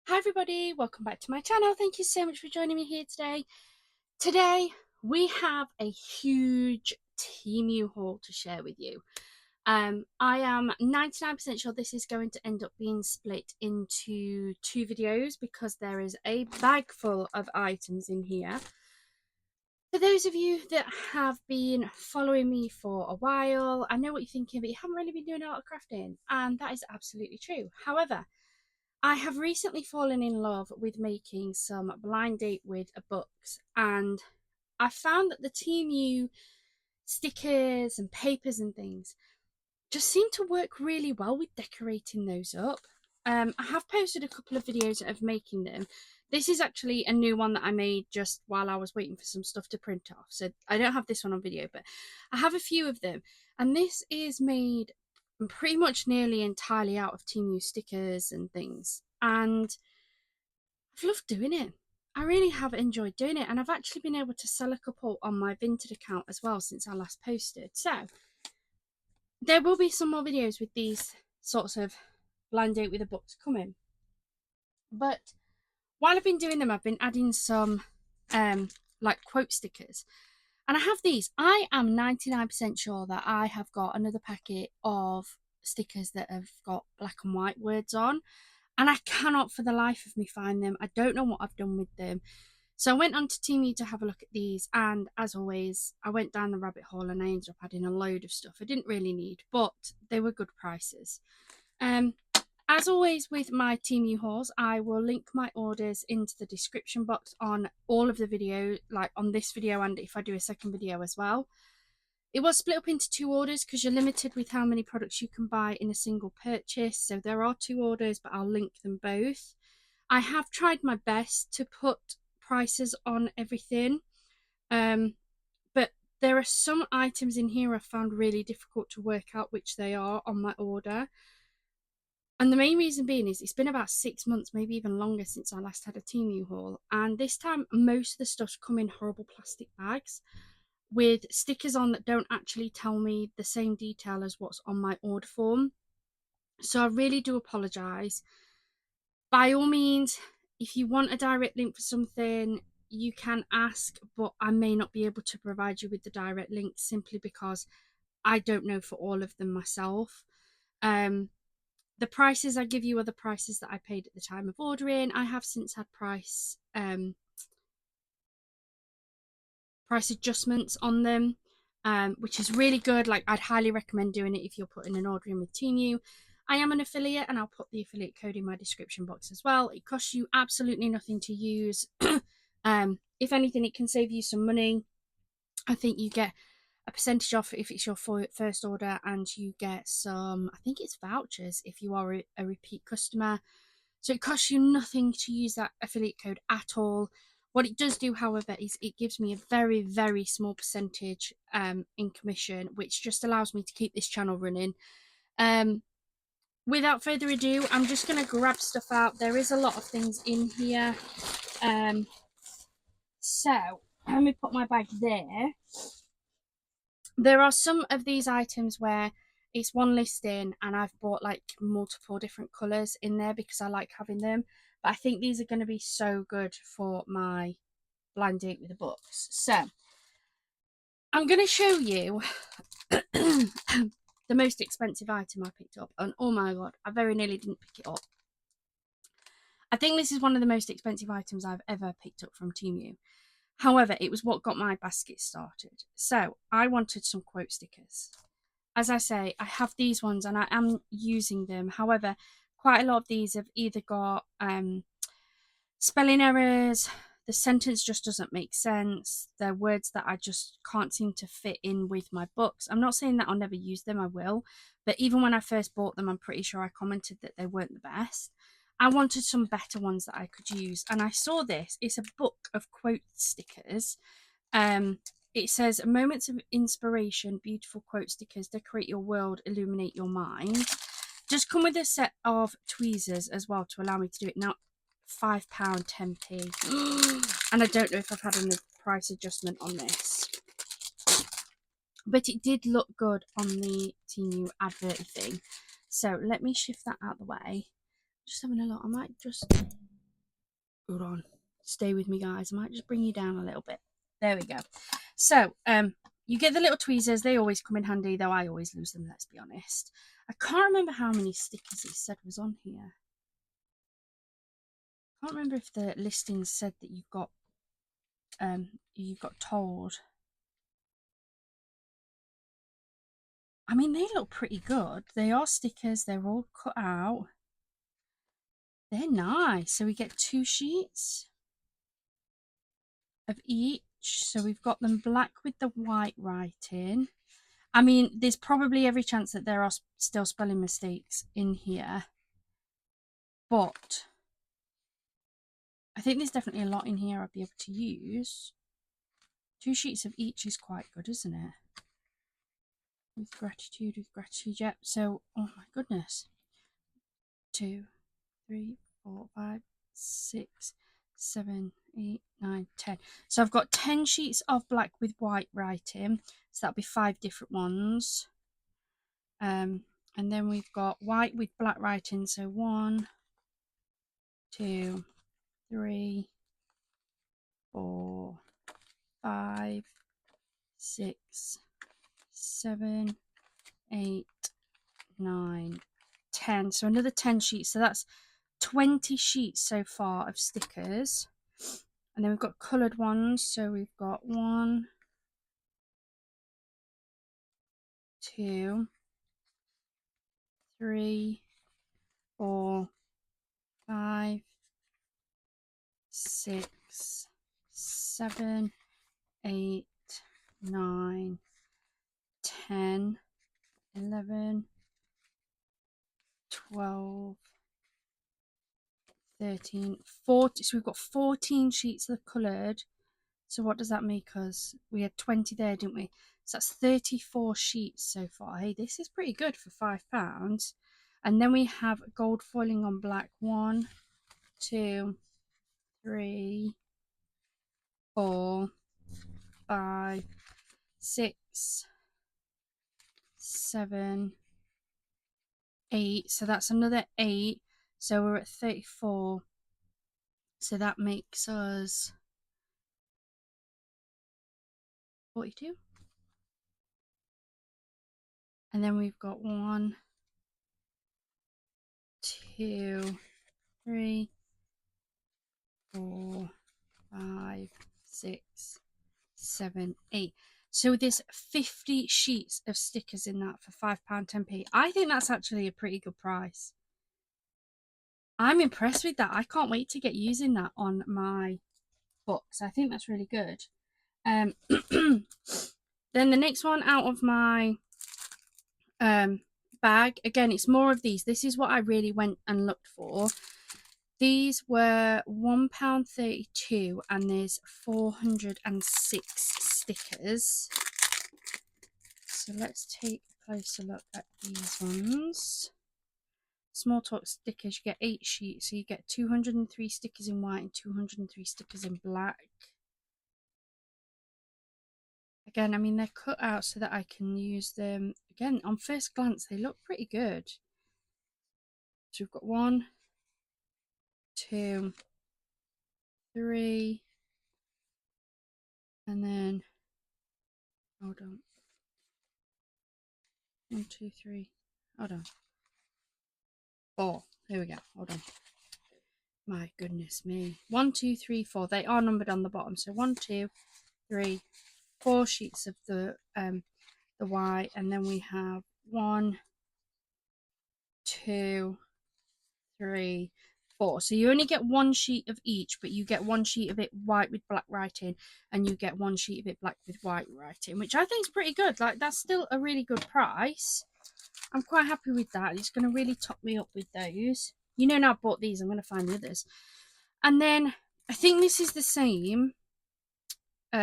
Hi everybody, welcome back to my channel. Thank you so much for joining me here today. Today we have a huge Temu haul to share with you. I am 99% sure this is going to end up being split into two videos because there is a bag full of items in here. For those of you that have been following me for a while, I know what you're thinking, but you haven't really been doing a lot of crafting, and that is absolutely true. However, I have recently fallen in love with making some blind date with books, and I found that the Temu stickers and papers and things just seem to work really well with decorating those up. I have posted a couple of videos of making them. This is actually a new one that I made just while I was waiting for some stuff to print off, so I don't have this one on video, but I have a few of them, and this is made pretty much nearly entirely out of Temu stickers and things, and I've loved doing it. I really have enjoyed doing it, and I've actually been able to sell a couple on my Vinted account as well since I last posted. So there will be some more videos with these sorts of blind date with the books coming. But while I've been doing them, I've been adding some like quote stickers. And I have these. I am 99% sure that I have got another packet of stickers that have got black and white words on, and I cannot for the life of me find them. I don't know what I've done with them. So I went on to Temu to have a look at these, and as always, I went down the rabbit hole and I ended up adding a load of stuff I didn't really need, but they were good prices. As always with my Temu hauls, I will link my orders into the description box on all of the videos, like on this video and if I do a second video as well. It was split up into two orders because you're limited with how many products you can buy in a single purchase. So there are two orders, but I'll link them both. I have tried my best to put prices on everything, but there are some items in here I found really difficult to work out which they are on my order. And the main reason being is it's been about 6 months, maybe even longer, since I last had a Temu haul. And this time, most of the stuff's come in horrible plastic bags with stickers on that don't actually tell me the same detail as what's on my order form. So I really do apologise. By all means, if you want a direct link for something, you can ask, but I may not be able to provide you with the direct link simply because I don't know for all of them myself. The prices I give you are the prices that I paid at the time of ordering. I have since had price adjustments on them, which is really good. Like, I'd highly recommend doing it if you're putting an order in with Temu. I am an affiliate, and I'll put the affiliate code in my description box as well. It costs you absolutely nothing to use. If anything, it can save you some money. I think you get a percentage off if it's your first order, and you get some, I think it's vouchers if you are a repeat customer. So it costs you nothing to use that affiliate code at all. What it does do, however, is it gives me a very, very small percentage in commission, which just allows me to keep this channel running. Without further ado, I'm just going to grab stuff out. There is a lot of things in here. So let me put my bag there. There are some of these items where it's one listing and I've bought like multiple different colours in there because I like having them. But I think these are going to be so good for my blind date with the books. So I'm going to show you the most expensive item I picked up. And oh my god, I very nearly didn't pick it up. I think this is one of the most expensive items I've ever picked up from Temu. However, it was what got my basket started. So I wanted some quote stickers. As I say, I have these ones and I am using them. However, quite a lot of these have either got spelling errors, the sentence just doesn't make sense, they're words that I just can't seem to fit in with my books. I'm not saying that I'll never use them, I will. But even when I first bought them, I'm pretty sure I commented that they weren't the best. I wanted some better ones that I could use, and I saw this. It's a book of quote stickers. It says, moments of inspiration, beautiful quote stickers, decorate your world, illuminate your mind. Just come with a set of tweezers as well to allow me to do it. Now, £5, 10p. And I don't know if I've had a price adjustment on this. But it did look good on the Temu advert thing. So let me shift that out of the way. Just having a look. I might just Hold on, stay with me, guys. I might just bring you down a little bit. There we go. So, you get the little tweezers. They always come in handy, though I always lose them, let's be honest. I can't remember how many stickers it said was on here. I can't remember if the listing said that you got told. I mean, they look pretty good. They are stickers. They're all cut out. They're nice. So we get 2 sheets of each. So we've got them black with the white writing. I mean, there's probably every chance that there are still spelling mistakes in here. But I think there's definitely a lot in here I'll be able to use. 2 sheets of each is quite good, isn't it? With gratitude, yep. So, oh my goodness. 2, 3, 4, 5, 6, 7, 8, 9, 10. So I've got 10 sheets of black with white writing. So that'll be 5 different ones. And then we've got white with black writing. So 1, 2, 3, 4, 5, 6, 7, 8, 9, 10. So another 10 sheets. So that's 20 sheets so far of stickers. And then we've got coloured ones. So we've got 1, 2, 3, 4, 5, 6, 7, 8, 9, 10, 11, 12, 13, 14. So we've got 14 sheets of coloured. So what does that make us? We had 20 there, didn't we? So that's 34 sheets so far. Hey, this is pretty good for £5. And then we have gold foiling on black. 1, 2, 3, 4, 5, 6, 7, 8. So that's another 8. So we're at 34. So that makes us 42. And then we've got 1, 2, 3, 4, 5, 6, 7, 8. So there's 50 sheets of stickers in that for £5.10p. I think that's actually a pretty good price. I'm impressed with that. I can't wait to get using that on my books. I think that's really good. Then the next one out of my bag, again, it's more of these. This is what I really went and looked for. These were £1.32 and there's 406 stickers. So let's take a closer look at these ones. Small talk stickers, you get 8 sheets, so you get 203 stickers in white and 203 stickers in black. Again, I mean, they're cut out so that I can use them. Again, on first glance, they look pretty good. So we've got 1, 2, 3, and then, hold on. 1, 2, 3, hold on. 4. Here we go. Hold on. My goodness me. 1, 2, 3, 4. They are numbered on the bottom. So 1, 2, 3, 4 sheets of the white, and then we have 1, 2, 3, 4. So you only get 1 sheet of each, but you get 1 sheet of it white with black writing, and you get 1 sheet of it black with white writing, which I think is pretty good. Like, that's still a really good price. I'm quite happy with that. It's going to really top me up with those. You know, now I've bought these, I'm going to find the others. And then I think this is the same.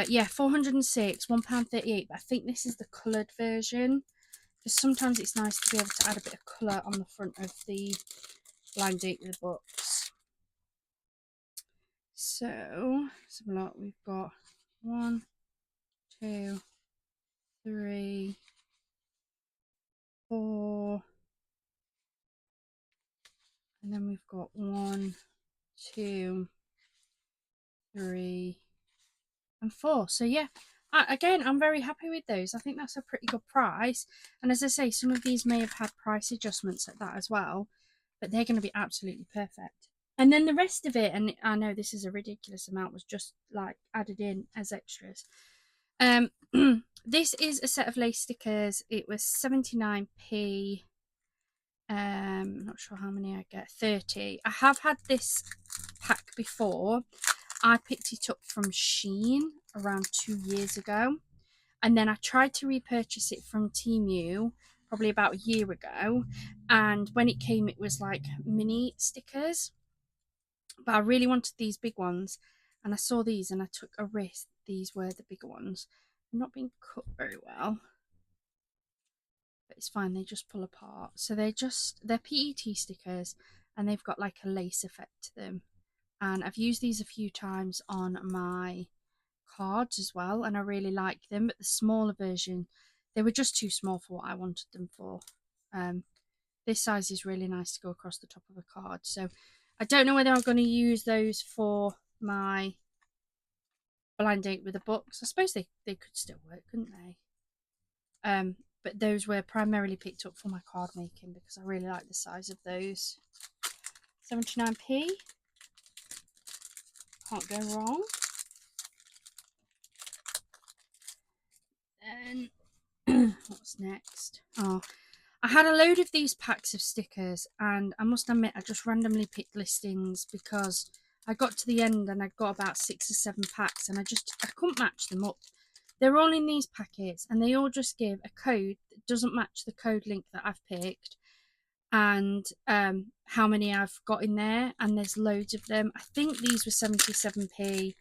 Yeah, 406, £1.38. But I think this is the coloured version. Because sometimes it's nice to be able to add a bit of colour on the front of the blind date with the books. So, let's have a look. We've got 1, 2, 3, 4. And then we've got 1, 2, 3 and 4. So yeah, again, I'm very happy with those. I think that's a pretty good price. And as I say, some of these may have had price adjustments at that as well, but they're going to be absolutely perfect. And then the rest of it, and I know this is a ridiculous amount, was just like added in as extras. This is a set of lace stickers. It was 79p. Not sure how many I get. 30. I have had this pack before. I picked it up from Shein around 2 years ago, and then I tried to repurchase it from Temu probably about a year ago, and when it came it was like mini stickers, but I really wanted these big ones, and I saw these and I took a risk. These were the bigger ones. They're not being cut very well, but it's fine, they just pull apart. So they're PET stickers, and they've got like a lace effect to them, and I've used these a few times on my cards as well, and I really like them. But the smaller version, they were just too small for what I wanted them for. This size is really nice to go across the top of a card, so I don't know whether I'm going to use those for my blind date with the books. I suppose they could still work, couldn't they? But those were primarily picked up for my card making because I really like the size of those. 79p, can't go wrong. Then what's next? Oh, I had a load of these packs of stickers, and I must admit I just randomly picked listings because I got to the end and I'd got about 6 or 7 packs, and I couldn't match them up. They're all in these packets, and they all just give a code that doesn't match the code link that I've picked, and how many I've got in there, and there's loads of them. I think these were 77p.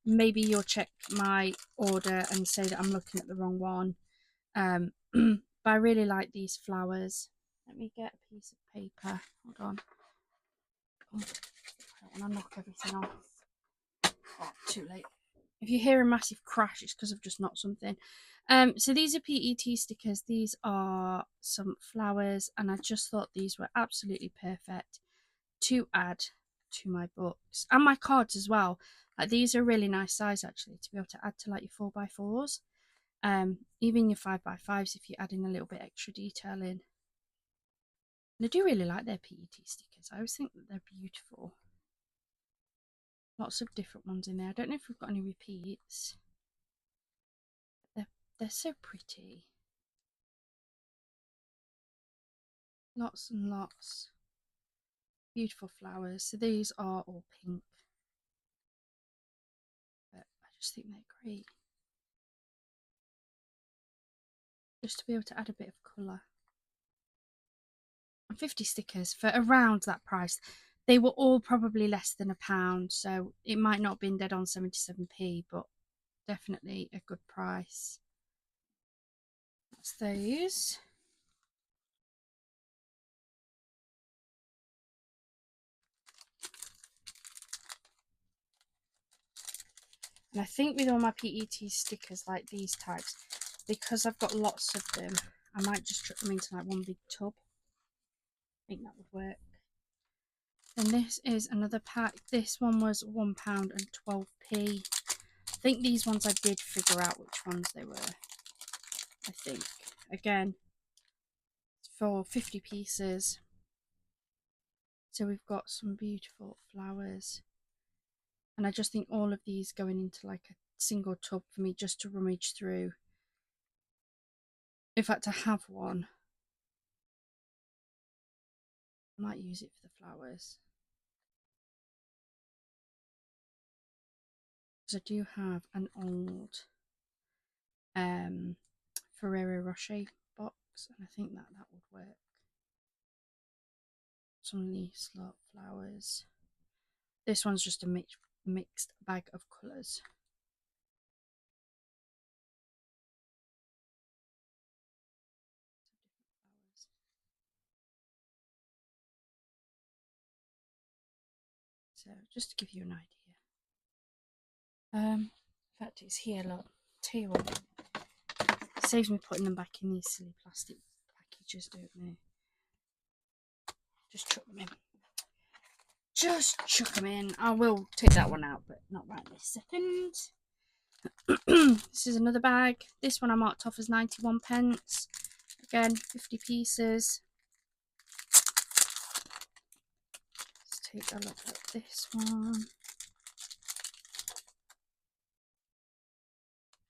Maybe you'll check my order and say that I'm looking at the wrong one. But I really like these flowers. Let me get a piece of paper. Hold on. Oh, I don't want to knock everything off. Oh, too late. If you hear a massive crash, it's because I've just knocked something. So these are PET stickers. These are some flowers, and I just thought these were absolutely perfect to add to my books and my cards as well. Like, these are really nice size actually to be able to add to like your 4x4s, even your 5x5s if you're adding a little bit extra detail in. And I do really like their PET stickers. I always think that they're beautiful. Lots of different ones in there. I don't know if we've got any repeats. They're so pretty. Lots and lots. Beautiful flowers. So these are all pink, but I just think they're great. Just to be able to add a bit of colour. And 50 stickers for around that price. They were all probably less than £1, so it might not have been dead on 77p, but definitely a good price. That's those. And I think with all my PET stickers like these types, because I've got lots of them, I might just chuck them into like one big tub. I think that would work. And this is another pack. This one was £1 and 12p. I think these ones I did figure out which ones they were. I think. Again, for 50 pieces. So we've got some beautiful flowers. And I just think all of these going into like a single tub for me just to rummage through. In fact, I have one. I might use it for the flowers. Because I do have an old Ferrero Rocher box, and I think that would work. Some leaf flowers. This one's just a mixed bag of colours. So just to give you an idea. In fact, it's here. Look, tell you what, it saves me putting them back in these silly plastic packages, don't they? Just chuck them in. just chuck them in. I will take that one out, but not right this second. This is another bag. This one I marked off as 91 pence. Again, 50 pieces. Let's take a look at this one.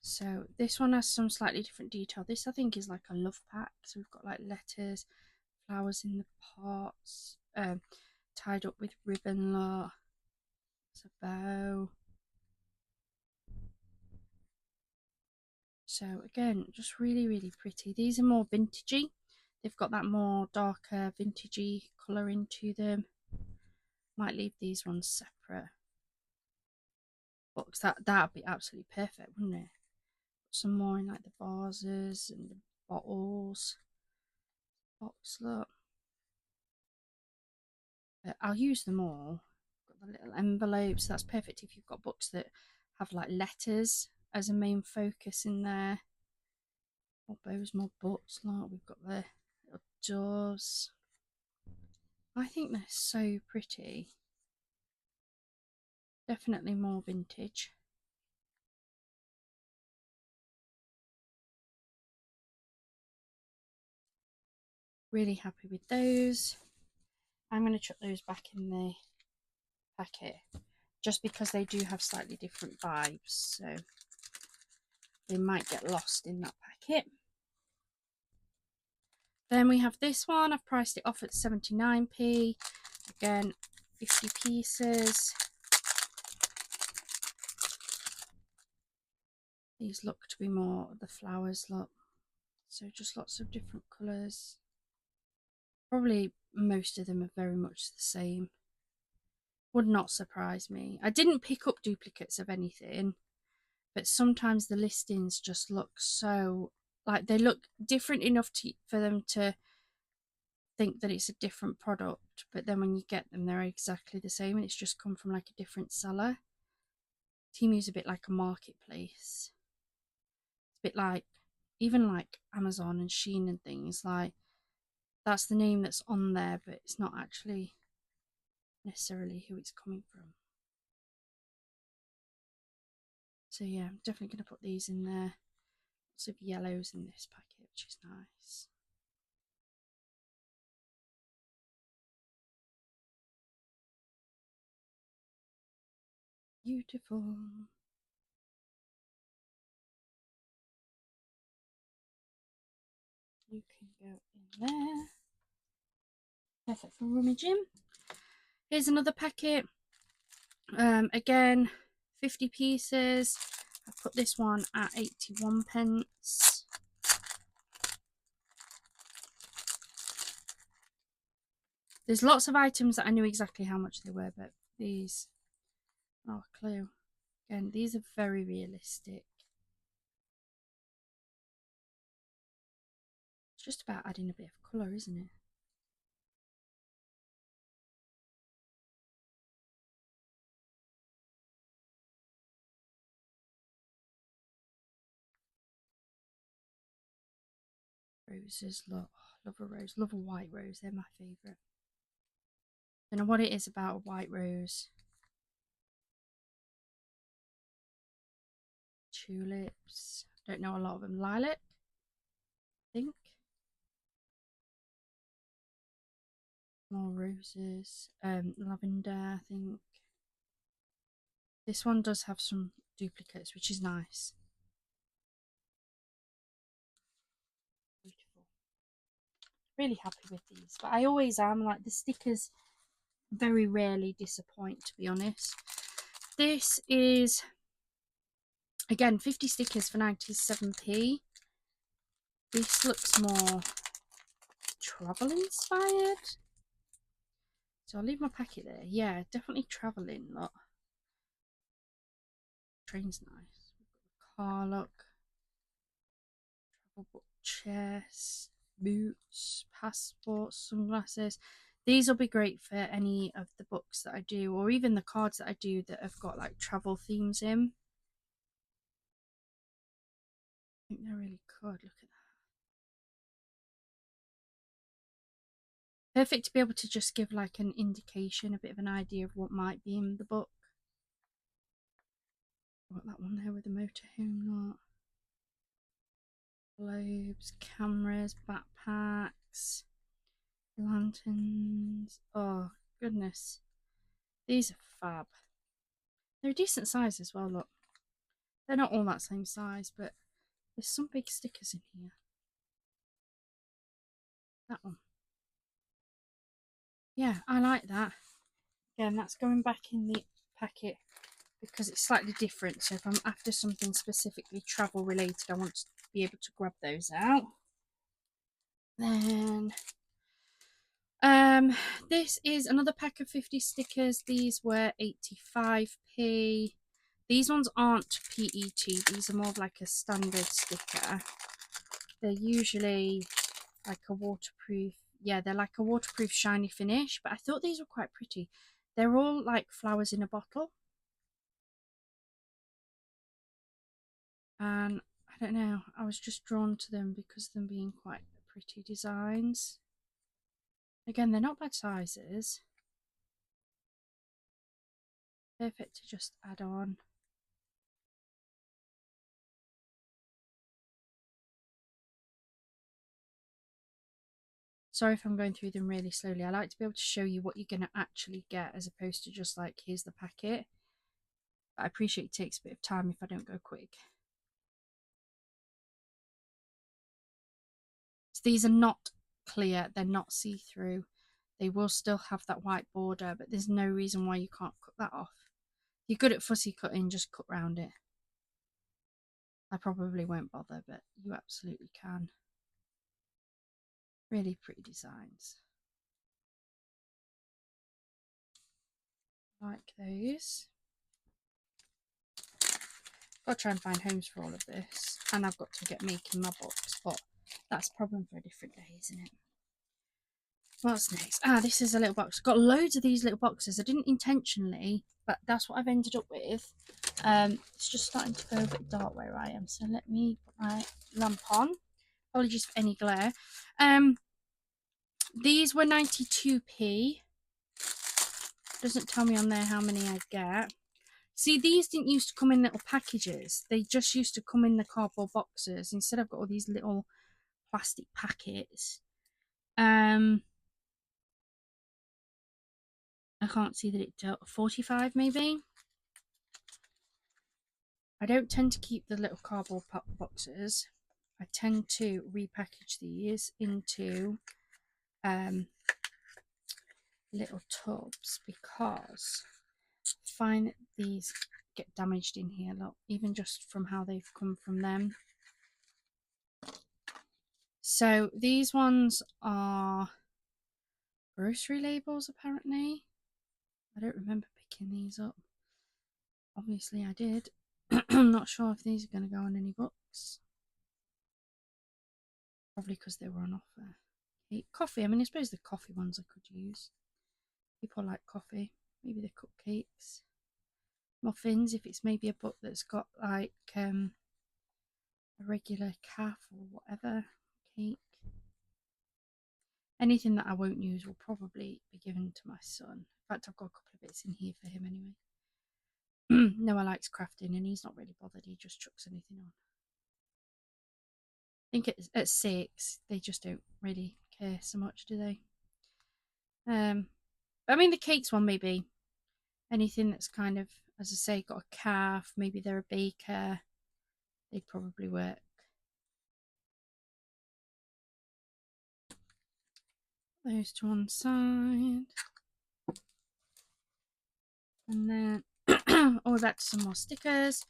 So this one has some slightly different detail. This I think is like a love pack. So we've got like letters, flowers in the pots, tied up with ribbon. Look, it's a bow. So again, just really, really pretty. These are more vintagey. They've got that more darker vintagey colour into them. Might leave these ones separate. But that'd be absolutely perfect, wouldn't it? Some more in like the vases and the bottles. Box, look. I'll use them all. Got the little envelopes. That's perfect if you've got books that have like letters as a main focus in there. More bows, more books. Look, we've got the little doors. I think they're so pretty. Definitely more vintage. Really happy with those. I'm going to chuck those back in the packet just because they do have slightly different vibes, so they might get lost in that packet. Then we have this one. I've priced it off at 79p. Again, 50 pieces. These look to be more the flowers look. So just lots of different colours. Probably most of them are very much the same. Would not surprise me. I didn't pick up duplicates of anything, but sometimes the listings just look so, like, they look different enough for them to think that it's a different product, but then when you get them they're exactly the same and it's just come from like a different seller. Temu's a bit like a marketplace. It's a bit like even like Amazon and Shein and things, like that's the name that's on there, but it's not actually necessarily who it's coming from. So yeah, I'm definitely going to put these in there. Lots of yellows in this packet, which is nice. Beautiful. You can go in there. Perfect for rummaging. Here's another packet. Again, 50 pieces. I put this one at 81 pence. There's lots of items that I knew exactly how much they were, but these, oh, clue. Again, these are very realistic. It's just about adding a bit of colour, isn't it? Roses, love a rose, love a white rose, they're my favourite. Don't know what it is about a white rose. Tulips, don't know a lot of them. Lilac, I think. More roses. Lavender, I think. This one does have some duplicates, which is nice. Beautiful. Really happy with these, but I always am. Like, the stickers very rarely disappoint, to be honest. This is, again, 50 stickers for 97p. This looks more travel inspired. So I'll leave my packet there. Yeah, definitely travelling. Look. Train's nice. Car, look. Travel book, chest, boots, passports, sunglasses. These will be great for any of the books that I do, or even the cards that I do that have got like travel themes in. I think they're really good. Look at that. Perfect to be able to just give like an indication, a bit of an idea of what might be in the book. Got that one there with the motorhome lot. Globes, cameras, backpacks, lanterns. Oh, goodness. These are fab. They're a decent size as well, look. They're not all that same size, but there's some big stickers in here. That one. Yeah, I like that. Again, that's going back in the packet because it's slightly different. So if I'm after something specifically travel related, I want to be able to grab those out. Then this is another pack of 50 stickers. These were 85p. These ones aren't PET. These are more of like a standard sticker. They're usually like a waterproof, yeah, they're like a waterproof shiny finish, but I thought these were quite pretty. They're all like flowers in a bottle. And I don't know, I was just drawn to them because of them being quite pretty designs. Again, they're not bad sizes. Perfect to just add on. Sorry if I'm going through them really slowly. I like to be able to show you what you're going to actually get as opposed to just like, here's the packet. But I appreciate it takes a bit of time if I don't go quick. So these are not clear, they're not see-through. They will still have that white border, but there's no reason why you can't cut that off. If you're good at fussy cutting, just cut round it. I probably won't bother, but you absolutely can. Really pretty designs. Like those. Got to try and find homes for all of this, and I've got to get making my box, but that's a problem for a different day, isn't it? What's next? Ah, this is a little box. Got loads of these little boxes. I didn't intentionally, but that's what I've ended up with. It's just starting to go a bit dark where I am, so let me put my lamp on. Apologies for any glare. These were 92p. Doesn't tell me on there how many I get. See, these didn't used to come in little packages. They just used to come in the cardboard boxes. Instead, I've got all these little plastic packets. I can't see that it dealt 45 maybe. I don't tend to keep the little cardboard boxes. I tend to repackage these into little tubs because I find these get damaged in here a lot, even just from how they've come from them. So these ones are grocery labels apparently. I don't remember picking these up. Obviously I did. I'm not sure if these are going to go on any books. Probably because they were on offer. Coffee, I mean, I suppose the coffee ones I could use. People like coffee. Maybe the cupcakes. Muffins, if it's maybe a book that's got like a regular calf or whatever. Cake. Anything that I won't use will probably be given to my son. In fact, I've got a couple of bits in here for him anyway. Noah likes crafting and he's not really bothered. He just chucks anything on. I think at 6, they just don't really care so much, do they? I mean, the cakes one maybe. Anything that's kind of, as I say, got a calf, maybe they're a baker, they'd probably work. Those to one side. And then all back to some more stickers.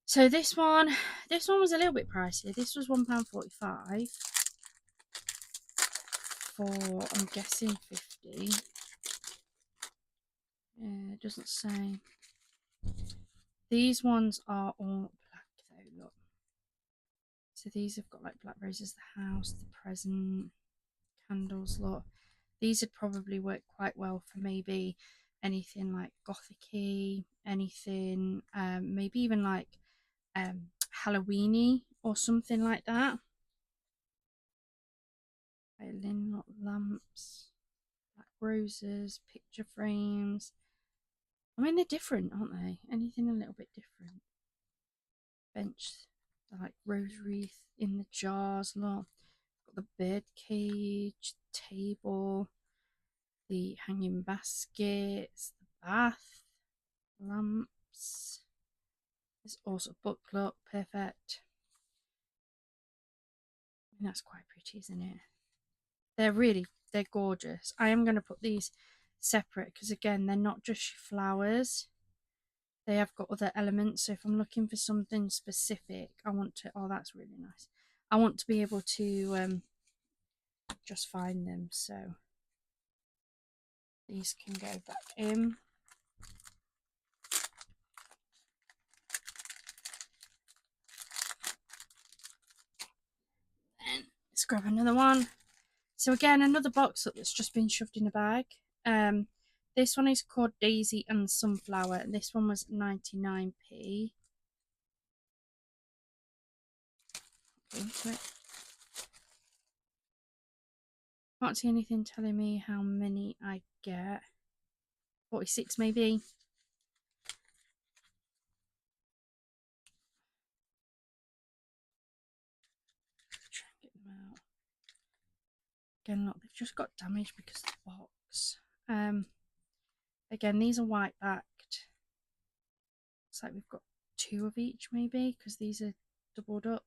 So this one was a little bit pricey. This was £1.45 for, I'm guessing, 50. It doesn't say. These ones are all black though, look. So these have got like black roses, the house, the present, candles, look. These would probably work quite well for maybe anything like gothic-y, anything, maybe even like Halloweeny or something like that. violin lamps, black roses, picture frames. I mean, they're different, aren't they? Anything a little bit different. Bench, like rose wreath in the jars. Look, got the bird cage, table, the hanging baskets, the bath, lamps. There's also a book. Look, perfect. I mean, that's quite pretty, isn't it? They're gorgeous. I am going to put these separate because, again, they're not just flowers. They have got other elements. So if I'm looking for something specific, I want to, oh, that's really nice. I want to be able to just find them. So these can go back in. Then let's grab another one. So again, another box that's just been shoved in a bag. This one is called Daisy and Sunflower, and this one was 99p. Into it. Can't see anything telling me how many I get. 46 maybe. Try and get them out. Again, look, they've just got damaged because of the box. Again, these are white backed. Looks like we've got 2 of each maybe, because these are doubled up.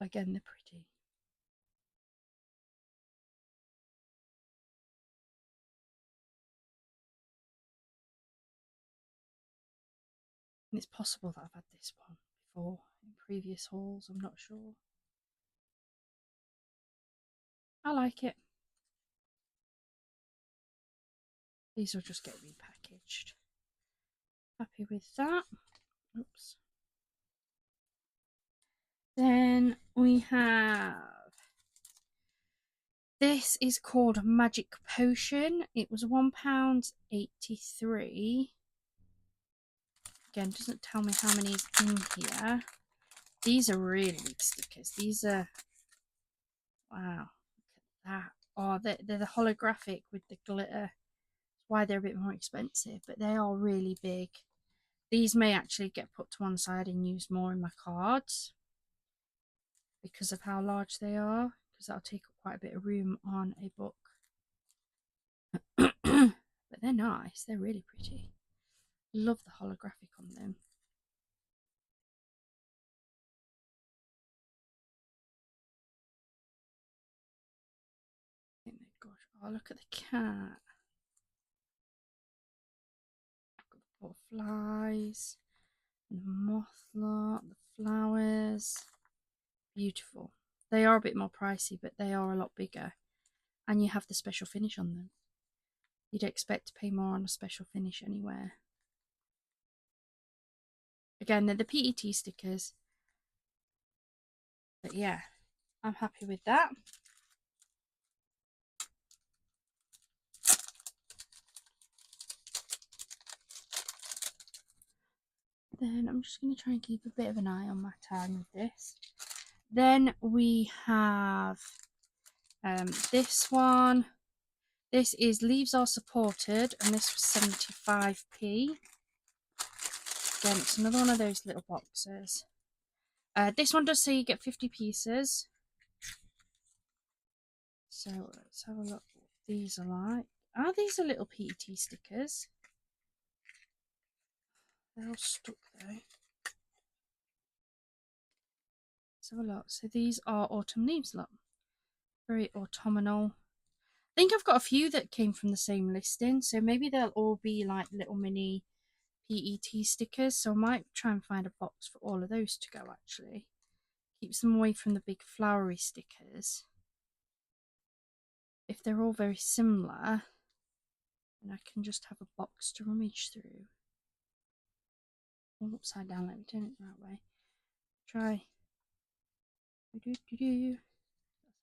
Again, they're pretty. And it's possible that I've had this one before in previous hauls, I'm not sure. I like it. These will just get repackaged. Happy with that. Oops. Then we have, this is called Magic Potion. It was £1.83. Again, doesn't tell me how many is in here. These are really big stickers. These are, wow, look at that. Oh, they're the holographic with the glitter. That's why they're a bit more expensive, but they are really big. These may actually get put to one side and used more in my cards because of how large they are, because that'll take up quite a bit of room on a book. But they're nice. They're really pretty. Love the holographic on them. Oh my gosh. Oh, look at the cat. I've got the butterflies, and the moth lot, the flowers. Beautiful. They are a bit more pricey, but they are a lot bigger. And you have the special finish on them. You'd expect to pay more on a special finish anywhere. Again, they're the PET stickers. But yeah, I'm happy with that. Then I'm just going to try and keep a bit of an eye on my time with this. Then we have this one. This is Leaves Are Supported, and this was 75p. Again, it's another one of those little boxes. This one does say you get 50 pieces. So let's have a look what these are like. Are these are little PET stickers? They're all stuck though. Let's have a look. So these are autumn leaves, look. Very autumnal. I think I've got a few that came from the same listing, so maybe they'll all be like little mini PET stickers. So I might try and find a box for all of those to go actually. Keeps them away from the big flowery stickers. If they're all very similar, then I can just have a box to rummage through. All upside down, let me turn it the right way. Try. That's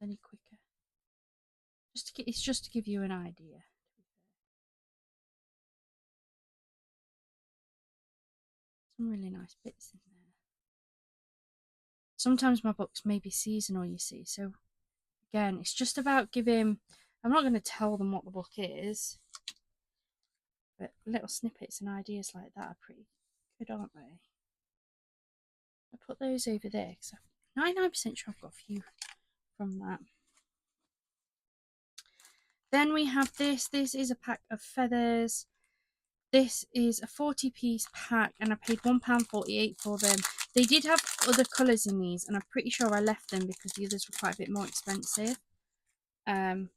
any quicker. It's just to give you an idea. Some really nice bits in there. sometimes my books may be seasonal, you see. So again, it's just about giving, I'm not going to tell them what the book is, but little snippets and ideas like that are pretty good, aren't they? I put those over there because I'm 99% sure I've got a few from that. Then we have this. This is a pack of feathers. This is a 40-piece pack and I paid £1.48 for them. They did have other colours in these and I'm pretty sure I left them because the others were quite a bit more expensive. But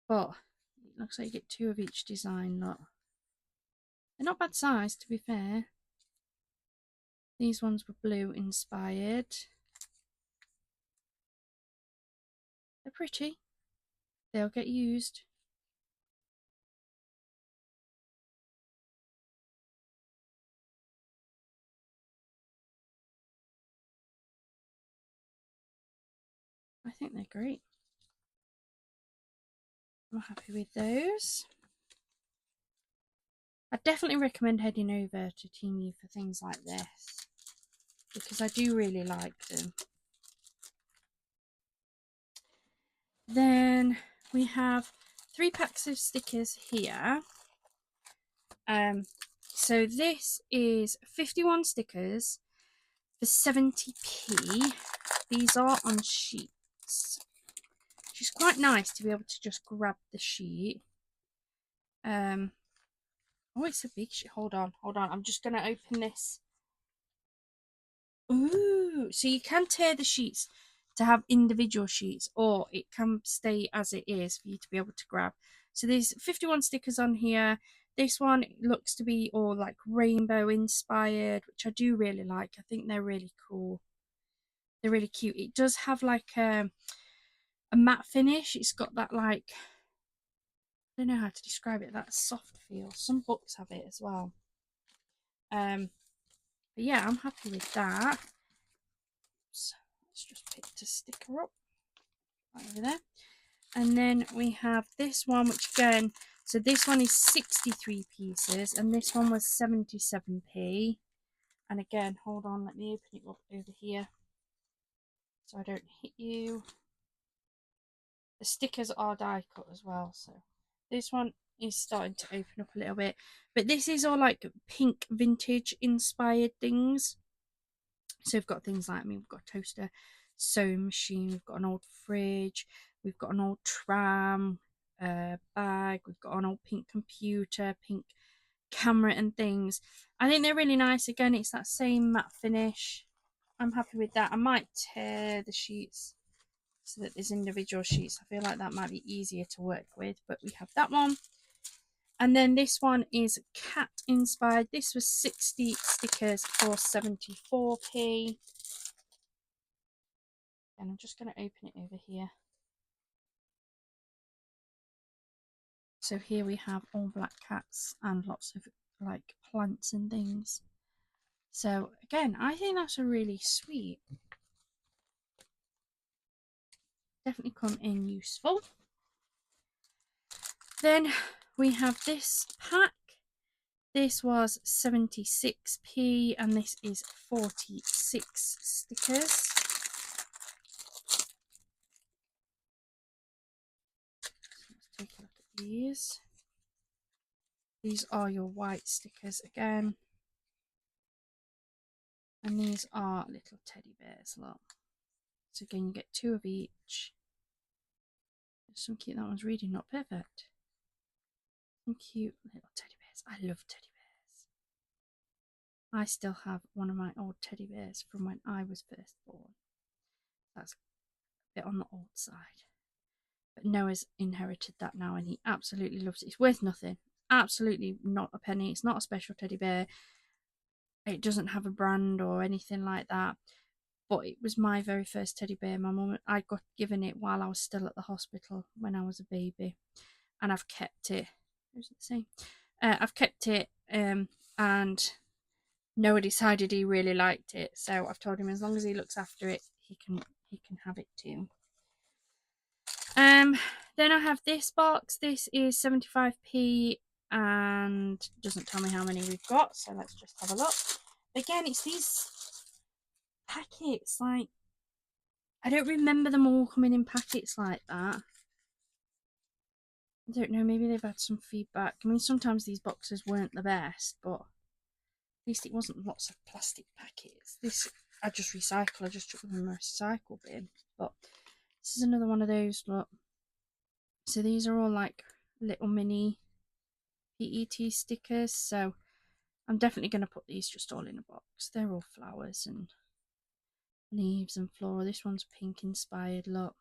it looks like you get 2 of each design. Look, they're not bad size, to be fair. These ones were blue inspired. They're pretty. They'll get used. I think they're great. I'm happy with those. I definitely recommend heading over to Temu for things like this because I do really like them. Then we have 3 packs of stickers here. So this is 51 stickers for 70p. These are on sheets, which is quite nice to be able to just grab the sheet. Oh, it's a big sheet. Hold on. I'm just going to open this. Ooh, so you can tear the sheets to have individual sheets, or it can stay as it is for you to be able to grab. So there's 51 stickers on here. This one looks to be all like rainbow inspired, which I do really like. I think they're really cool. They're really cute. It does have like a matte finish. It's got that like, I don't know how to describe it, that soft feel. Some books have it as well. But yeah, I'm happy with that. So let's just pick the sticker up right over there. And then we have this one, which again, so this one is 63 pieces and this one was 77p. And again, hold on, let me open it up over here so I don't hit you. The stickers are die cut as well, so this one is starting to open up a little bit. But this is all like pink vintage inspired things. So we've got things like, we've got a toaster, sewing machine, we've got an old fridge, we've got an old tram bag, we've got an old pink computer, pink camera and things. I think they're really nice. Again, it's that same matte finish. I'm happy with that. I might tear the sheets so that there's individual sheets. I feel like that might be easier to work with, but we have that one. And then this one is cat inspired. This was 60 stickers for 74p. And I'm just going to open it over here. So here we have all black cats and lots of like plants and things. So again, I think that's a really sweet. Definitely come in useful. Then we have this pack. This was 76p and this is 46 stickers. Let's take a look at these. These are your white stickers again. And these are little teddy bears, look. So again, you get 2 of each. There's some cute, that one's reading, not perfect. Some cute little teddy bears. I love teddy bears. I still have one of my old teddy bears from when I was first born. That's a bit on the old side. But Noah's inherited that now and he absolutely loves it. It's worth nothing. Absolutely not a penny. It's not a special teddy bear. It doesn't have a brand or anything like that. But it was my very first teddy bear. My mum, I got given it while I was still at the hospital when I was a baby, and I've kept it. Who's it saying? I've kept it, and Noah decided he really liked it, so I've told him as long as he looks after it, he can have it too. Then I have this box. This is 75p and doesn't tell me how many we've got, so let's just have a look. Again, it's these packets, like, I don't remember them all coming in packets like that. I don't know, maybe they've had some feedback. I mean, sometimes these boxes weren't the best, but at least it wasn't lots of plastic packets. This, I just recycle, I just chuck them in my recycle bin. But this is another one of those, look. So these are all like little mini PET stickers, so I'm definitely going to put these just all in a box. They're all flowers and leaves and floral. This one's pink inspired, look.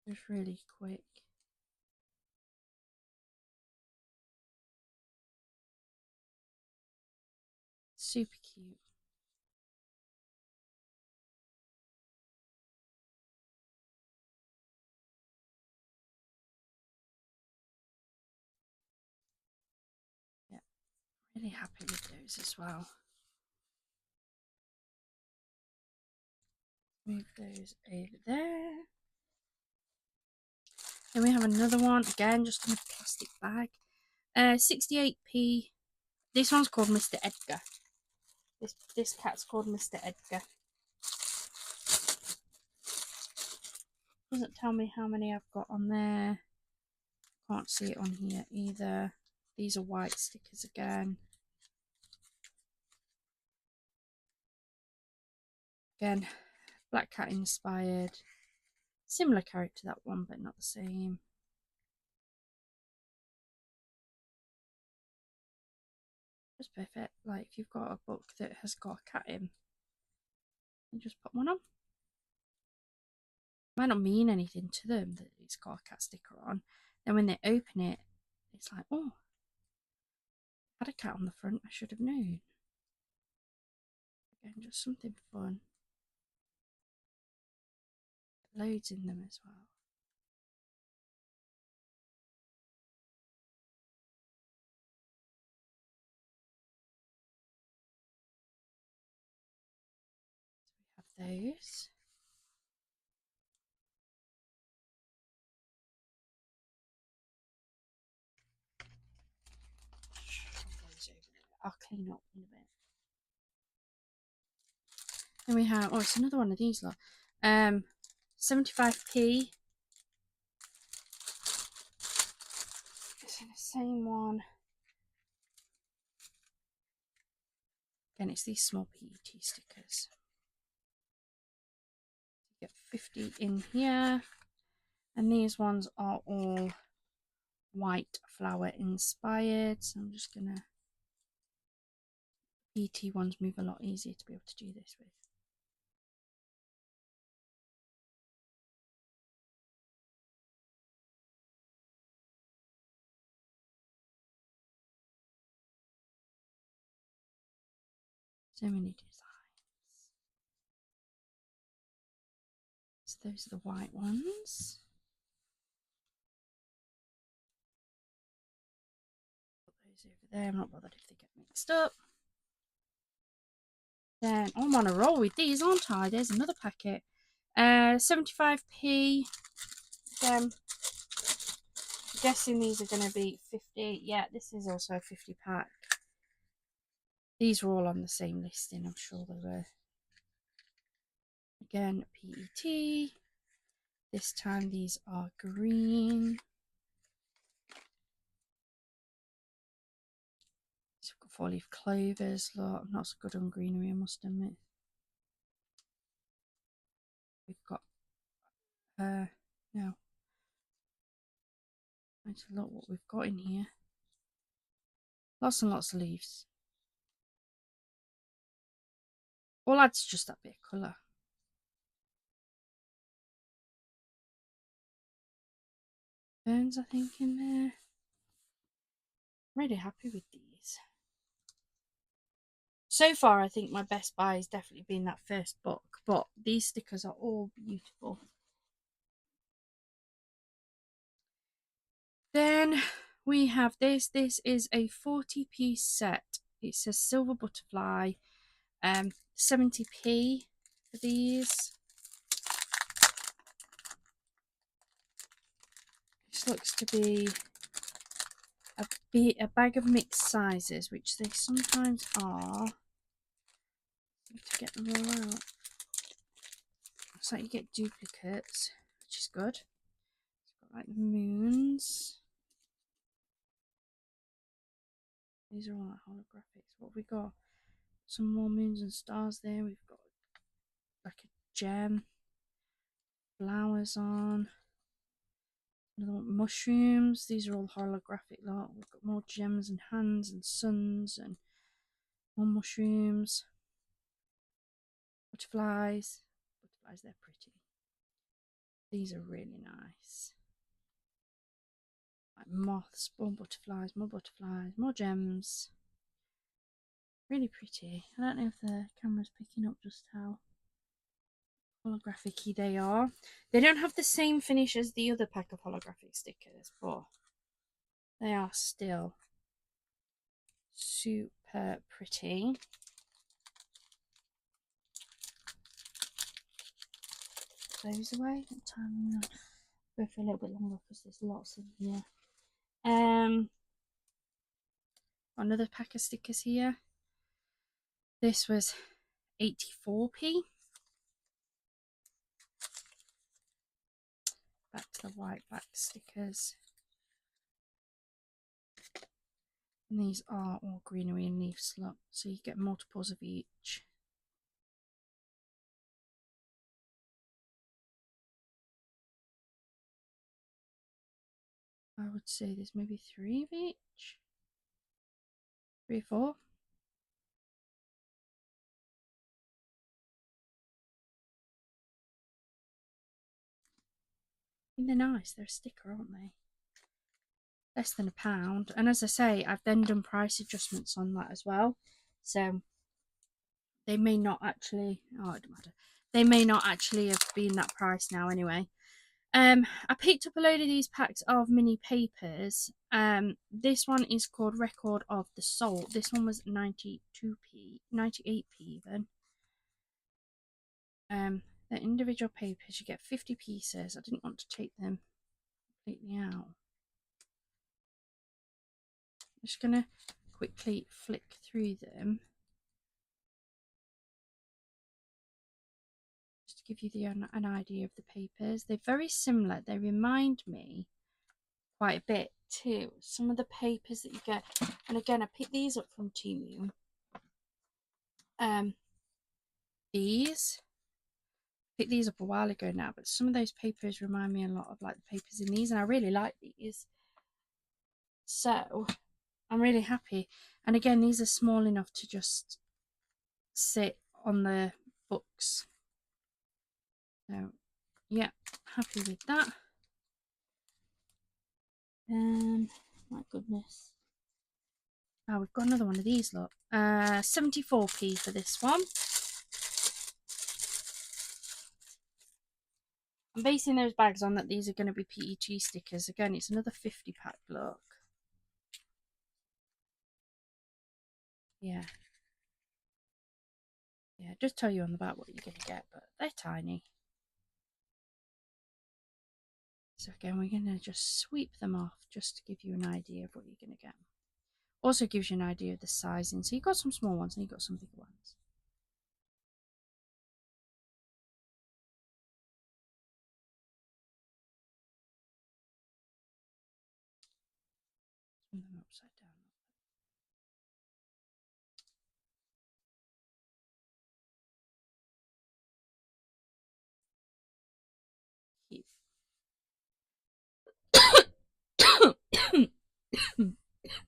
It's really quick. Super cute. Yeah, really happy with those as well. Move those over there. Then we have another one, again, just in a plastic bag. 68p. This one's called Mr. Edgar. This cat's called Mr. Edgar. Doesn't tell me how many I've got on there. Can't see it on here either. These are white stickers again. Again, black cat inspired. Similar character to that one, but not the same. Just perfect. Like if you've got a book that has got a cat in, you just put one on. Might not mean anything to them that it's got a cat sticker on. Then when they open it, it's like, oh, had a cat on the front, I should have known. Again, just something fun. Loads in them as well. So we have those. I'll clean up in a bit. Then we have, oh, it's another one of these lot. 75p. It's the same one. Again, it's these small PET stickers. You get 50 in here. And these ones are all white flower inspired. So I'm just gonna, PET ones move a lot easier to be able to do this with. So many designs. So those are the white ones. Put those over there. I'm not bothered if they get mixed up. Then I'm on a roll with these, aren't I? There's another packet. 75p. Again, guessing these are going to be 50. Yeah, this is also a 50 pack. These were all on the same listing, I'm sure they were. Again, PET. This time these are green. So we've got 4-leaf clovers. Look, I'm not so good on greenery, I must admit. We've got, no. Let's look what we've got in here. Lots and lots of leaves. All adds just that bit of colour. Ferns, I think, in there. I'm really happy with these. So far, I think my best buy has definitely been that first book, but these stickers are all beautiful. Then we have this. This is a 40-piece set. It's a silver butterfly. 70p for these. This looks to be a bag of mixed sizes, which they sometimes are. to get them all out. It's like you get duplicates, which is good. It's got like the moons. These are all like holographics. What have we got? Some more moons and stars there. We've got like a gem, flowers on. Another one, mushrooms. These are all holographic lot. We've got more gems and hands and suns and more mushrooms. Butterflies. Butterflies, they're pretty. These are really nice. Like moths, more butterflies, more gems. Really pretty. I don't know if the camera's picking up just how holographic-y they are. They don't have the same finish as the other pack of holographic stickers, but they are still super pretty. Those away. What time? Go for a little bit longer because there's lots in here. Another pack of stickers here. This was 84p. Back to the white back stickers. And these are all greenery and leaf slot, so you get multiples of each. I would say there's maybe 3 of each. 3 or 4. I think they're nice. They're a sticker, aren't they? Less than £1. And as I say, I've then done price adjustments on that as well. So they may not actually, oh, it doesn't matter. They may not actually have been that price now anyway. I picked up a load of these packs of mini papers. This one is called Record of the Soul. This one was 92p, 98p even. The individual papers, you get 50 pieces. I didn't want to take them completely out. I'm just gonna quickly flick through them. Just to give you an idea of the papers. They're very similar. They remind me quite a bit too. Some of the papers that you get, and again, I picked these up from Temu. These picked these up a while ago now, but some of those papers remind me a lot of like the papers in these, and I really like these. So I'm really happy. And again, these are small enough to just sit on the books. So yeah, happy with that. My goodness. Oh, we've got another one of these, look. 74p for this one. I'm basing those bags on that these are going to be PET stickers. Again, it's another 50 pack, look. Yeah. Yeah, just tell you on the back what you're going to get, but they're tiny. So again, we're going to just sweep them off just to give you an idea of what you're going to get. Also gives you an idea of the sizing. So you've got some small ones and you've got some bigger ones. Turn them upside down.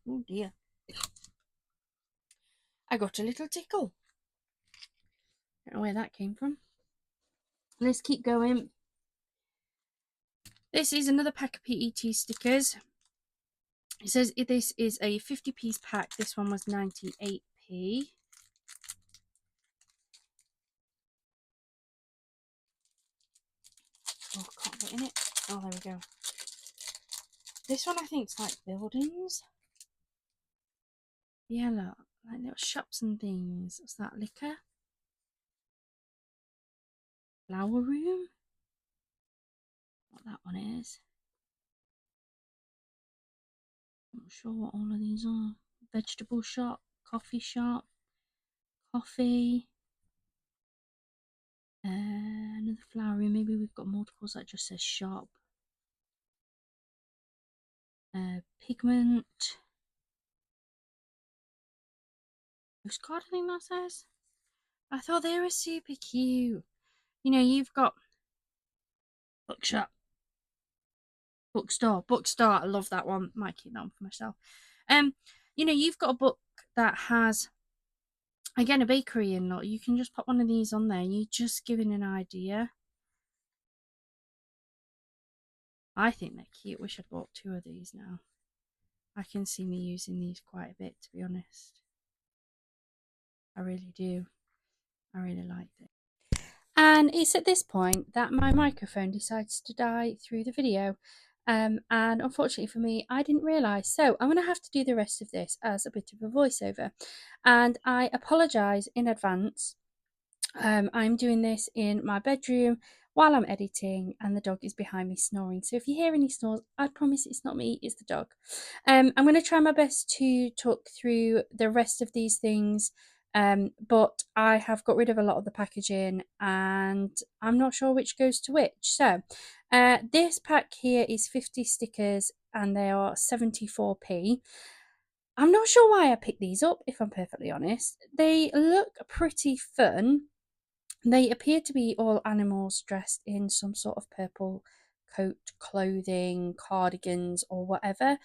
Oh dear. I got a little tickle. Don't know where that came from. Let's keep going. This is another pack of PET stickers. It says this is a 50-piece pack. This one was 98p. Oh, I can't get in it. Oh, there we go. This one I think is like buildings. Yeah, look, like little shops and things. What's that, liquor? Flower room? What that one is. I'm not sure what all of these are. Vegetable shop, coffee, Another flowery. Maybe we've got multiples that just says shop. Pigment. Postcard, I think that says. I thought they were super cute. You know, you've got bookshop, bookstore. I love that one. Might keep that one for myself. Um, you know, you've got a book that has again a bakery and lot. You can just pop one of these on there. And you're just giving an idea. I think they're cute. Wish I'd bought 2 of these now. I can see me using these quite a bit, to be honest. I really do. I really like it. And it's at this point that my microphone decides to die through the video. And unfortunately for me, I didn't realise. So I'm going to have to do the rest of this as a bit of a voiceover. And I apologise in advance. I'm doing this in my bedroom while I'm editing, and the dog is behind me snoring. So if you hear any snores, I promise it's not me, it's the dog. I'm going to try my best to talk through the rest of these things, but I have got rid of a lot of the packaging and I'm not sure which goes to which. So this pack here is 50 stickers and they are 74p. I'm not sure why I picked these up, if I'm perfectly honest. They look pretty fun. They appear to be all animals dressed in some sort of purple coat, clothing, cardigans, or whatever.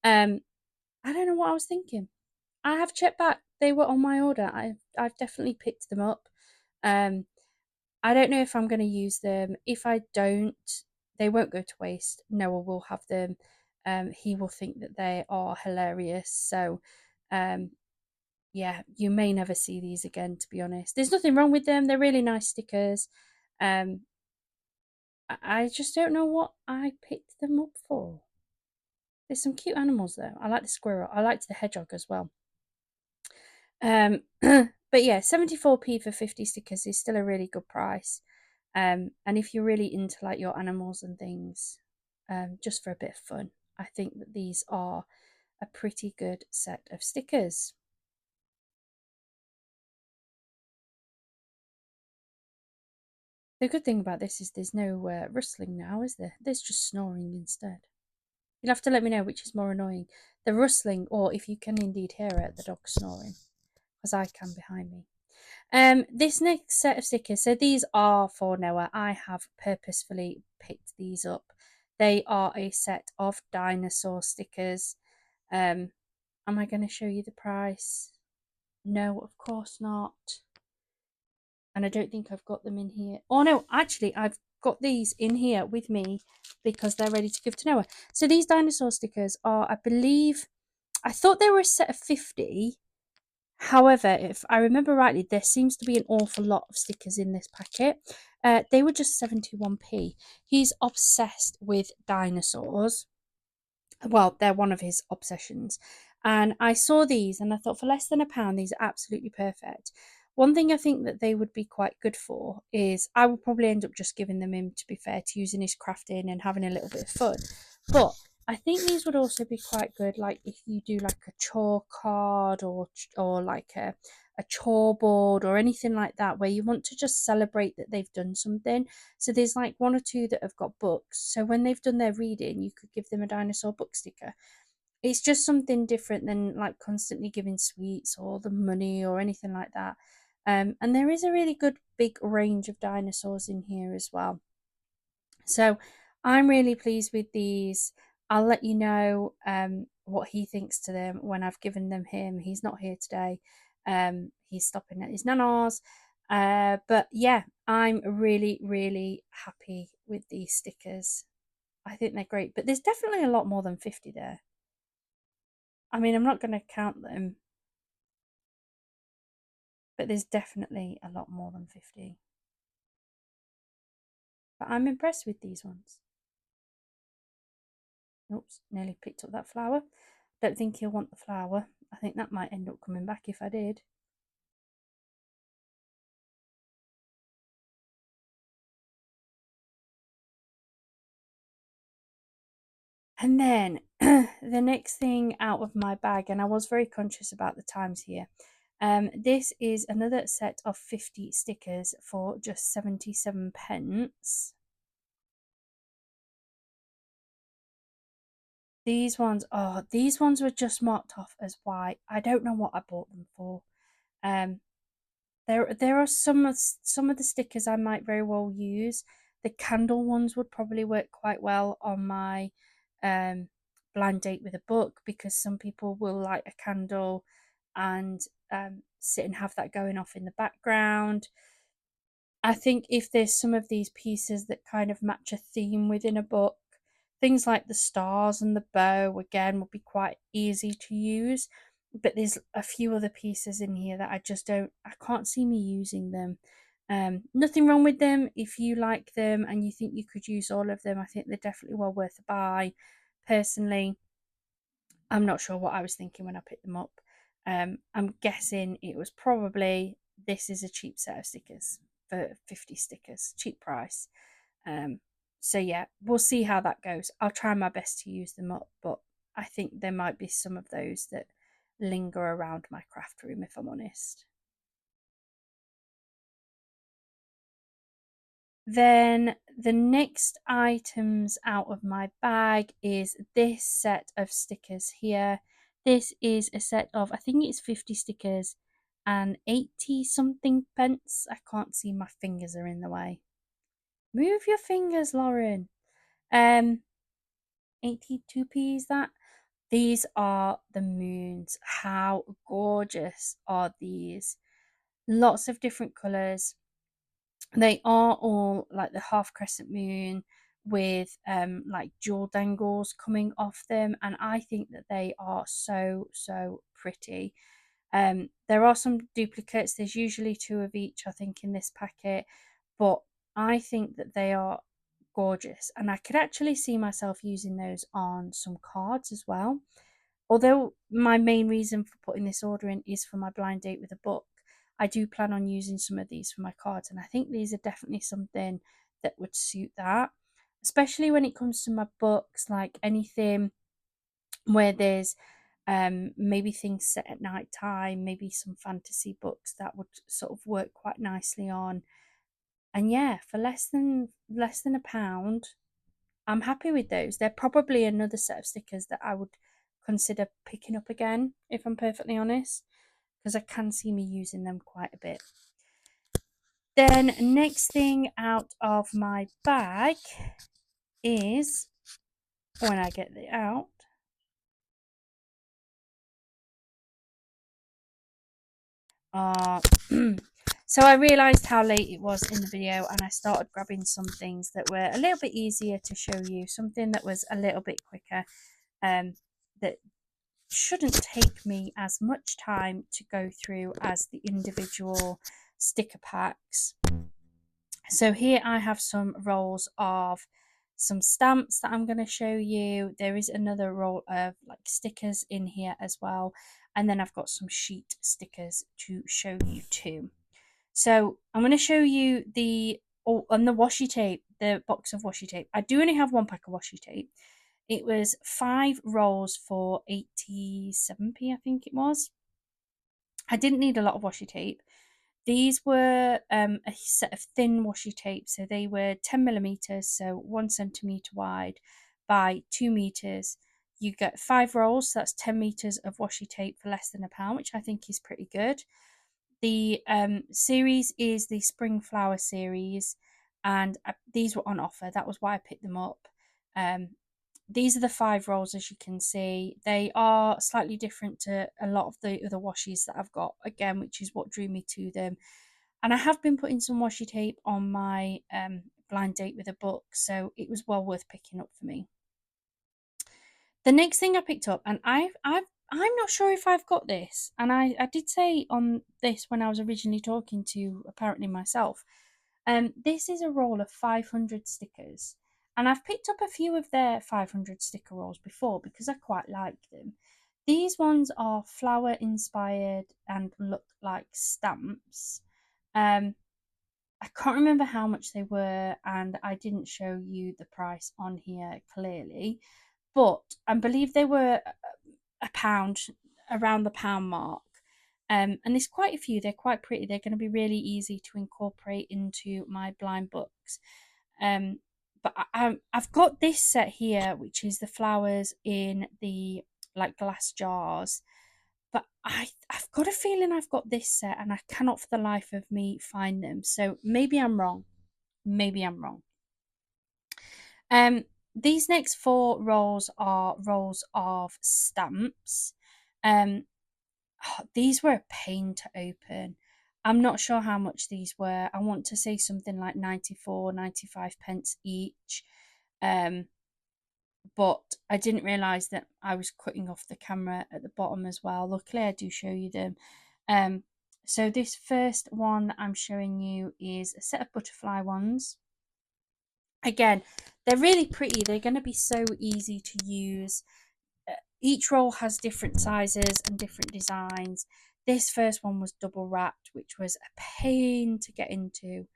I don't know what I was thinking. I have checked back; they were on my order. I've definitely picked them up. Um, I don't know if I'm going to use them. If I don't, they won't go to waste. Noah will have them. He will think that they are hilarious. So, um, yeah, you may never see these again, to be honest. There's nothing wrong with them. They're really nice stickers. Um, I just don't know what I picked them up for. There's some cute animals though. I like the squirrel. I liked the hedgehog as well. But yeah, 74p for 50 stickers is still a really good price. And if you're really into like your animals and things, just for a bit of fun, I think that these are a pretty good set of stickers. The good thing about this is there's no rustling now, is there? There's just snoring instead. You'll have to let me know which is more annoying, the rustling or if you can indeed hear it, the dog snoring, because I can behind me. This next set of stickers, so these are for Noah. I have purposefully picked these up. They are a set of dinosaur stickers. Am I going to show you the price? No, of course not. And I don't think I've got them in here. Oh no, actually I've got these in here with me because they're ready to give to Noah. So these dinosaur stickers are, I believe, I thought they were a set of 50. However, if I remember rightly, there seems to be an awful lot of stickers in this packet. They were just 71p. He's obsessed with dinosaurs. Well, they're one of his obsessions. And I saw these and I thought for less than £1, these are absolutely perfect. One thing I think that they would be quite good for is I would probably end up just giving them him, to be fair, to using his crafting and having a little bit of fun. But I think these would also be quite good, like if you do like a chore card or like a chore board or anything like that, where you want to just celebrate that they've done something. So there's like 1 or 2 that have got books. So when they've done their reading, you could give them a dinosaur book sticker. It's just something different than like constantly giving sweets or the money or anything like that. And there is a really good big range of dinosaurs in here as well. So I'm really pleased with these. I'll let you know what he thinks to them when I've given them him. He's not here today. He's stopping at his nana's. But yeah, I'm really, really happy with these stickers. I think they're great, but there's definitely a lot more than 50 there. I mean, I'm not going to count them, but there's definitely a lot more than 50. But I'm impressed with these ones. Oops, nearly picked up that flower. Don't think he'll want the flower. I think that might end up coming back if I did. And then the next thing out of my bag, and I was very conscious about the times here. This is another set of 50 stickers for just 77 pence. These ones, oh, these ones were just marked off as white. I don't know what I bought them for. Um, there are some of the stickers I might very well use. The candle ones would probably work quite well on my um blind date with a book, because some people will light a candle and sit and have that going off in the background. I think if there's some of these pieces that kind of match a theme within a book, things like the stars and the bow again would be quite easy to use. But there's a few other pieces in here that I can't see me using them. Nothing wrong with them. If you like them and you think you could use all of them, I think they're definitely well worth a buy. Personally, I'm not sure what I was thinking when I picked them up. I'm guessing it was probably, this is a cheap set of stickers for 50 stickers, cheap price. Um, so yeah, we'll see how that goes. I'll try my best to use them up, but I think there might be some of those that linger around my craft room, if I'm honest. Then the next items out of my bag is this set of stickers here. This is a set of, I think it's 50 stickers and 80 something pence. I can't see, my fingers are in the way. Move your fingers, Lauren. 82p is that? These are the moons. How gorgeous are these? Lots of different colours. They are all like the half crescent moon with like jewel dangles coming off them, and I think that they are so pretty. There are some duplicates. There's usually two of each, I think, in this packet, but I think that they are gorgeous, and I could actually see myself using those on some cards as well. Although my main reason for putting this order in is for my blind date with a book, I do plan on using some of these for my cards, and I think these are definitely something that would suit that, especially when it comes to my books, like anything where there's maybe things set at night time, maybe some fantasy books that would sort of work quite nicely on. And yeah, for less than £1, I'm happy with those. They're probably another set of stickers that I would consider picking up again, if I'm perfectly honest, because I can see me using them quite a bit. Then next thing out of my bag is, when I get it out, so I realised how late it was in the video, and I started grabbing some things that were a little bit easier to show you, something that was a little bit quicker, that shouldn't take me as much time to go through as the individual sticker packs. So here I have some rolls of some stamps that I'm going to show you. There is another roll of like stickers in here as well, and then I've got some sheet stickers to show you too. So I'm going to show you on the washi tape, the box of washi tape. I do only have one pack of washi tape. It was 5 rolls for 87p, I think it was. I didn't need a lot of washi tape. These were a set of thin washi tape, so they were 10mm, so 1 centimetre wide by 2 meters. You get 5 rolls, so that's 10 meters of washi tape for less than £1, which I think is pretty good. The series is the Spring Flower series, and these were on offer. That was why I picked them up. These are the 5 rolls, as you can see. They are slightly different to a lot of the other washies that I've got, again, which is what drew me to them. And I have been putting some washi tape on my blind date with a book, so it was well worth picking up for me. The next thing I picked up, and I'm not sure if I've got this, and I did say on this when I was originally talking to apparently myself. This is a roll of 500 stickers, and I've picked up a few of their 500 sticker rolls before because I quite like them. These ones are flower inspired and look like stamps. I can't remember how much they were, and I didn't show you the price on here clearly, but I believe they were £1, around the pound mark. And there's quite a few. They're quite pretty. They're going to be really easy to incorporate into my blind books. But I've got this set here, which is the flowers in the like glass jars. But I've got a feeling I've got this set and I cannot for the life of me find them. So maybe I'm wrong. Maybe I'm wrong. These next 4 rolls are rolls of stamps. Um, these were a pain to open. I'm not sure how much these were. I want to say something like 94, 95 pence each. Um, but I didn't realise that I was cutting off the camera at the bottom as well. Luckily, I do show you them. So this first one that I'm showing you is a set of butterfly ones. Again, they're really pretty. They're going to be so easy to use. Each roll has different sizes and different designs. This first one was double wrapped, which was a pain to get into.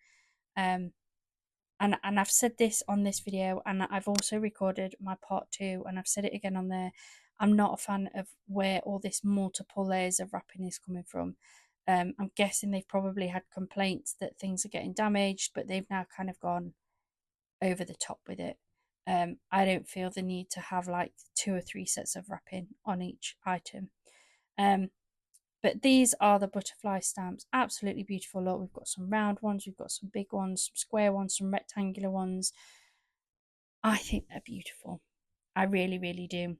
And I've said this on this video, and I've also recorded my part 2, and I've said it again on there. I'm not a fan of where all this multiple layers of wrapping is coming from. I'm guessing they've probably had complaints that things are getting damaged, but they've now kind of gone over the top with it. I don't feel the need to have like 2 or 3 sets of wrapping on each item. But these are the butterfly stamps. Absolutely beautiful. Look, we've got some round ones, we've got some big ones, some square ones, some rectangular ones. I think they're beautiful. I really, really do.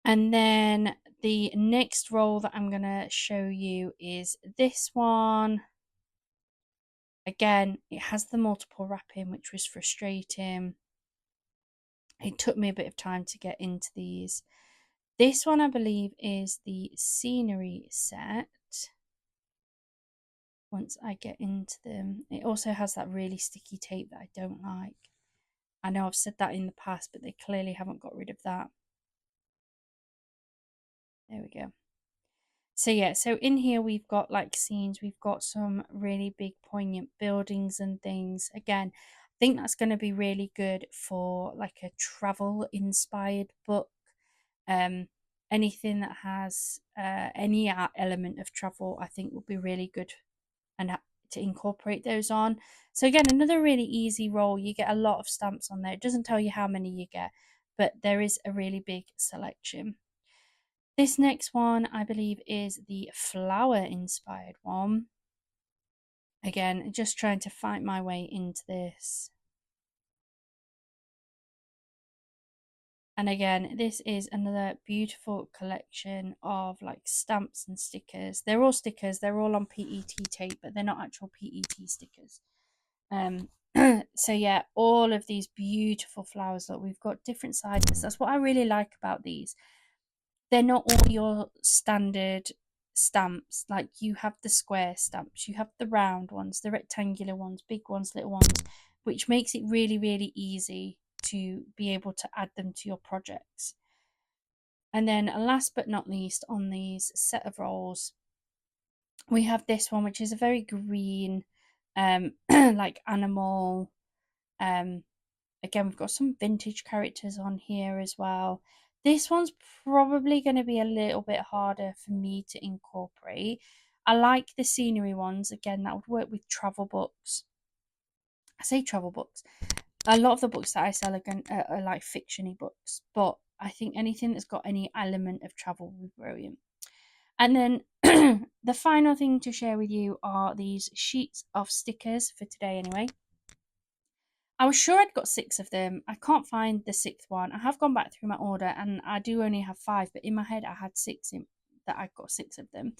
And then the next roll that I'm going to show you is this one. Again, it has the multiple wrapping, which was frustrating. It took me a bit of time to get into these. This one, I believe, is the scenery set. Once I get into them, it also has that really sticky tape that I don't like. I know I've said that in the past, but they clearly haven't got rid of that. There we go. So yeah, so in here we've got like scenes, we've got some really big poignant buildings and things. Again, I think that's going to be really good for like a travel inspired book. Anything that has any element of travel, I think will be really good and to incorporate those on. So again, another really easy roll. You get a lot of stamps on there. It doesn't tell you how many you get, but there is a really big selection. This next one, I believe, is the flower inspired one. Again, just trying to find my way into this. And again, this is another beautiful collection of like stamps and stickers. They're all stickers, they're all on PET tape, but they're not actual PET stickers. So yeah, all of these beautiful flowers. Look, we've got different sizes. That's what I really like about these. They're not all your standard stamps. Like you have the square stamps, you have the round ones, the rectangular ones, big ones, little ones, which makes it really, really easy to be able to add them to your projects. And then last but not least, on these set of rolls, we have this one, which is a very green, like animal. Again, we've got some vintage characters on here as well. This one's probably going to be a little bit harder for me to incorporate. I like the scenery ones. Again, that would work with travel books. I say travel books. A lot of the books that I sell are like fictiony books, but I think anything that's got any element of travel would be brilliant. And then the final thing to share with you are these sheets of stickers for today anyway. I was sure I'd got 6 of them. I can't find the 6th one. I have gone back through my order and I do only have 5, but in my head I had 6 that I got 6 of them.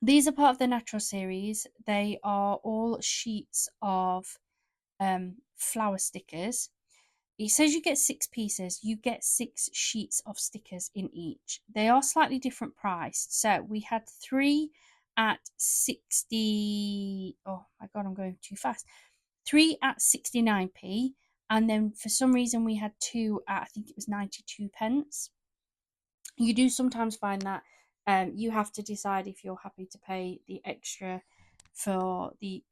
These are part of the Natural series. They are all sheets of flower stickers. It says you get 6 pieces. You get 6 sheets of stickers in each. They are slightly different priced. So we had 3 at 60. Oh my god, I'm going too fast. 3 at 69p, and then for some reason we had 2 at I think it was 92 pence. You do sometimes find that you have to decide if you're happy to pay the extra for the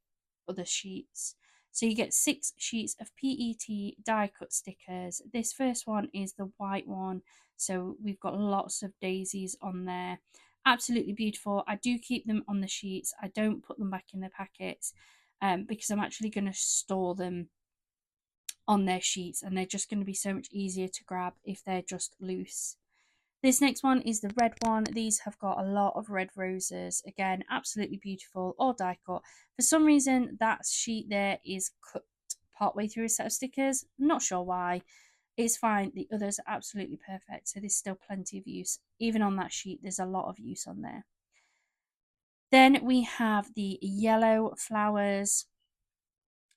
other sheets. So you get 6 sheets of PET die cut stickers. This first one is the white one, so we've got lots of daisies on there. Absolutely beautiful. I do keep them on the sheets. I don't put them back in the packets because I'm actually going to store them on their sheets, and they're just going to be so much easier to grab if they're just loose. This next one is the red one. These have got a lot of red roses. Again, absolutely beautiful, all die cut. For some reason, that sheet there is cut partway through a set of stickers. Not sure why. It's fine. The others are absolutely perfect. So there's still plenty of use. Even on that sheet, there's a lot of use on there. Then we have the yellow flowers.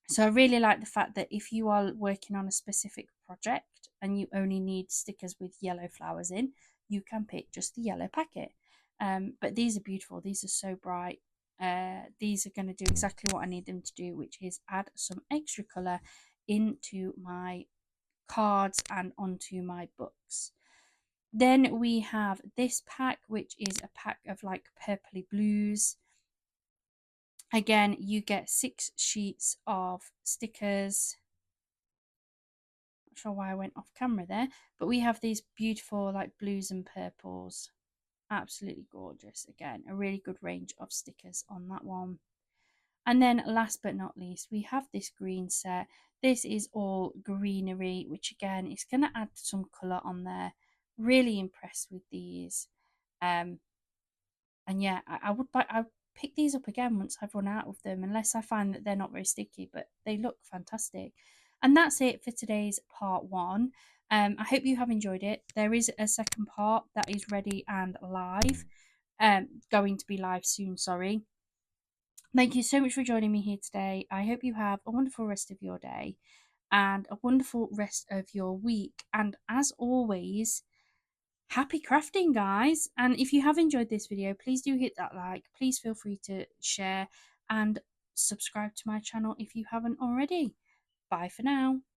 So I really like the fact that if you are working on a specific project and you only need stickers with yellow flowers in, you can pick just the yellow packet. But these are beautiful. These are so bright. These are going to do exactly what I need them to do, which is add some extra colour into my cards and onto my books. Then we have this pack, which is a pack of like purpley blues. Again, you get 6 sheets of stickers. Not sure why I went off camera there, but we have these beautiful like blues and purples. Absolutely gorgeous. Again, a really good range of stickers on that one. And then last but not least, we have this green set. This is all greenery, which again is going to add some colour on there. Really impressed with these. And yeah, I would buy. I pick these up again once I've run out of them, unless I find that they're not very sticky, but they look fantastic. And that's it for today's part 1. I hope you have enjoyed it. There is a second part that is ready and live, going to be live soon, sorry. Thank you so much for joining me here today. I hope you have a wonderful rest of your day and a wonderful rest of your week. And as always, happy crafting, guys. And if you have enjoyed this video, please do hit that like. Please feel free to share and subscribe to my channel if you haven't already. Bye for now.